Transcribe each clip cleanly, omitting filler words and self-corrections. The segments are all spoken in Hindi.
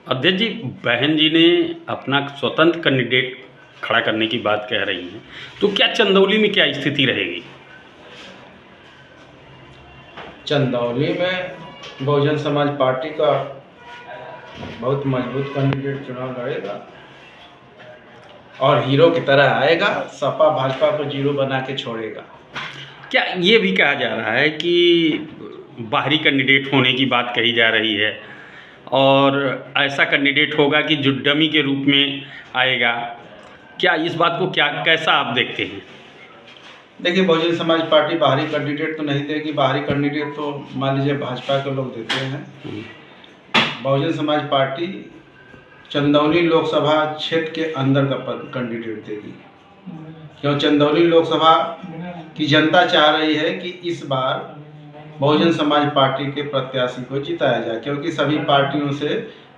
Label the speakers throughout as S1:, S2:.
S1: अध्यक्ष जी, बहन जी ने अपना स्वतंत्र कैंडिडेट खड़ा करने की बात कह रही हैं, तो क्या चंदौली में क्या स्थिति रहेगी?
S2: चंदौली में बहुजन समाज पार्टी का बहुत मजबूत कैंडिडेट चुनाव लड़ेगा और हीरो की तरह आएगा। सपा भाजपा को जीरो बना के छोड़ेगा।
S1: क्या ये भी कहा जा रहा है कि बाहरी कैंडिडेट होने की बात कही जा रही है और ऐसा कैंडिडेट होगा कि जो डमी के रूप में आएगा? क्या इस बात को कैसा आप देखते हैं?
S2: देखिए, बहुजन समाज पार्टी बाहरी कैंडिडेट तो नहीं देगी। बाहरी कैंडिडेट तो मान लीजिए भाजपा के लोग देते हैं। बहुजन समाज पार्टी चंदौली लोकसभा क्षेत्र के अंदर का कैंडिडेट देगी। क्यों? चंदौली लोकसभा की जनता चाह रही है कि इस बार बहुजन समाज पार्टी के प्रत्याशी को जिताया जाए, क्योंकि सभी पार्टियों से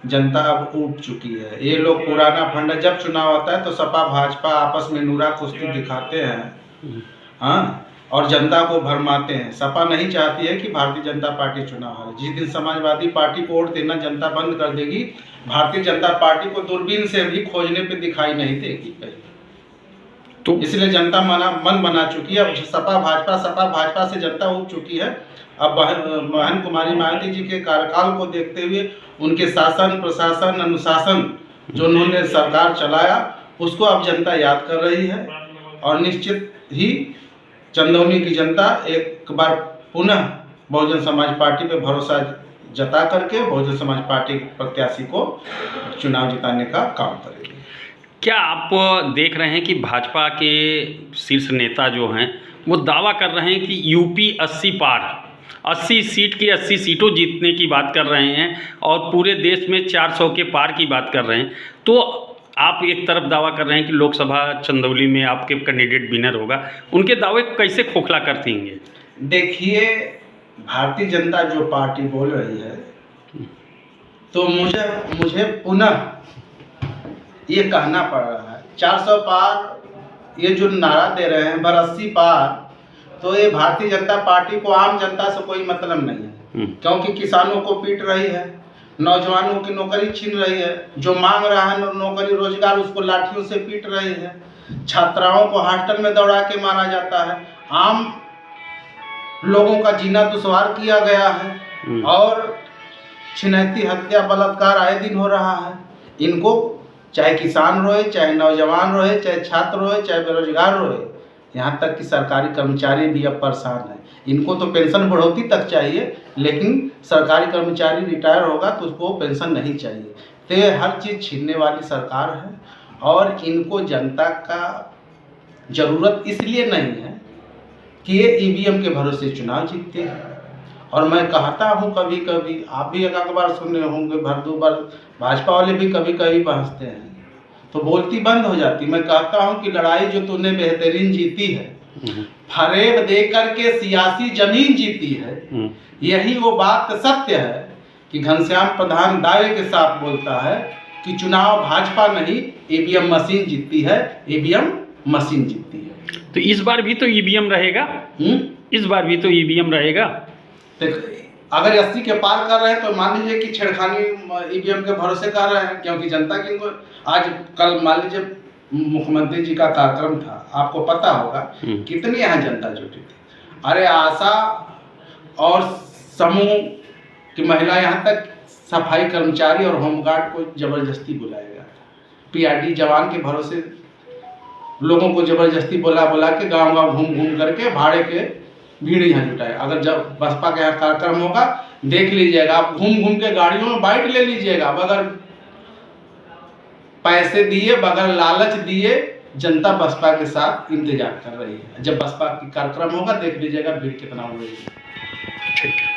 S2: जनता अब ऊब चुकी है। ये लोग पुराना फंडा, जब चुनाव आता है तो सपा भाजपा आपस में नूरा कुश्ती दिखाते हैं, हाँ, और जनता को भरमाते हैं। सपा नहीं चाहती है कि भारतीय जनता पार्टी चुनाव हारे। जिस दिन समाजवादी पार्टी को वोट देना जनता बंद कर देगी, भारतीय जनता पार्टी को दूरबीन से भी खोजने पे दिखाई नहीं देगी। तो इसलिए जनता मन बना चुकी है। अब सपा भाजपा से जनता उब चुकी है। अब बहन कुमारी मायावती जी के कार्यकाल को देखते हुए उनके शासन, प्रशासन, अनुशासन जो उन्होंने सरकार चलाया, उसको अब जनता याद कर रही है। और निश्चित ही चंदौली की जनता एक बार पुनः बहुजन समाज पार्टी पे भरोसा जता करके बहुजन समाज पार्टी के प्रत्याशी को चुनाव जिताने का काम करेगी।
S1: क्या आप देख रहे हैं कि भाजपा के शीर्ष नेता जो हैं वो दावा कर रहे हैं कि यूपी 80 पार, 80 सीट की 80 सीटों जीतने की बात कर रहे हैं और पूरे देश में 400 के पार की बात कर रहे हैं? तो आप एक तरफ दावा कर रहे हैं कि लोकसभा चंदौली में आपके कैंडिडेट विनर होगा, उनके दावे को कैसे खोखला करती हैं?
S2: देखिए, भारतीय जनता जो पार्टी बोल रही है, तो मुझे पुनः ये कहना पड़ रहा है 400 पार, ये जो नारा दे रहे हैं 80 पार, तो ये भारतीय जनता पार्टी को आम जनता से कोई मतलब नहीं है। क्योंकि किसानों को पीट रही है, नौजवानों की नौकरी छीन रही है, जो मांग रहा है नौकरी रोजगार उसको लाठियों से पीट रही है, छात्राओं को हॉस्टल में दौड़ा के मारा जाता है, आम लोगों का जीना दुश्वार किया गया है और छिनैती हत्या बलात्कार आए दिन हो रहा है। इनको चाहे किसान रोए, चाहे नौजवान रोए, चाहे छात्र रोए, चाहे बेरोजगार रोए, यहाँ तक कि सरकारी कर्मचारी भी अब परेशान है। इनको तो पेंशन बढ़ोतरी तक चाहिए, लेकिन सरकारी कर्मचारी रिटायर होगा तो उसको पेंशन नहीं चाहिए। तो ये हर चीज़ छीनने वाली सरकार है और इनको जनता का ज़रूरत इसलिए नहीं है कि ये ईवीएम के भरोसे चुनाव जीतते हैं। और मैं कहता हूँ, कभी कभी आप भी एक बार सुने होंगे, भर दो बार भाजपा वाले भी कभी कभी बहसते हैं तो बोलती बंद हो जाती। मैं कहता हूँ कि लड़ाई जो तूने बेहतरीन जीती है, फरेब दे करके सियासी जमीन जीती है, यही वो बात सत्य है कि घनश्याम प्रधान दावे के साथ बोलता है कि चुनाव भाजपा नहीं ईवीएम मशीन जीतती है, ईवीएम मशीन जीतती है।
S1: तो इस बार भी तो ईवीएम रहेगा? इस बार भी तो ईवीएम रहेगा।
S2: अगर 80 के पार कर रहे हैं तो मान लीजिए कि छेड़खानी ईवीएम के भरोसे कर रहे हैं, क्योंकि जनता की इनको आज कल मान लीजिए मुख्यमंत्री जी का कार्यक्रम था, आपको पता होगा कितनी यहाँ जनता जुटी थी। अरे आशा और समूह की महिला, यहाँ तक सफाई कर्मचारी और होमगार्ड को जबरदस्ती बुलाया गया। पीआरडी जवान के भरोसे लोगों को जबरदस्ती बुला के गाँव घूम करके भाड़े के भीड़ यहाँ जुटाए। अगर जब बसपा का यहाँ कार्यक्रम होगा देख लीजिएगा, आप घूम के गाड़ियों में बाइट ले लीजिएगा, बगैर पैसे दिए, बगैर लालच दिए जनता बसपा के साथ इंतजार कर रही है। जब बसपा की कार्यक्रम होगा देख लीजिएगा भीड़ कितना हो रही है।
S1: ठीक है।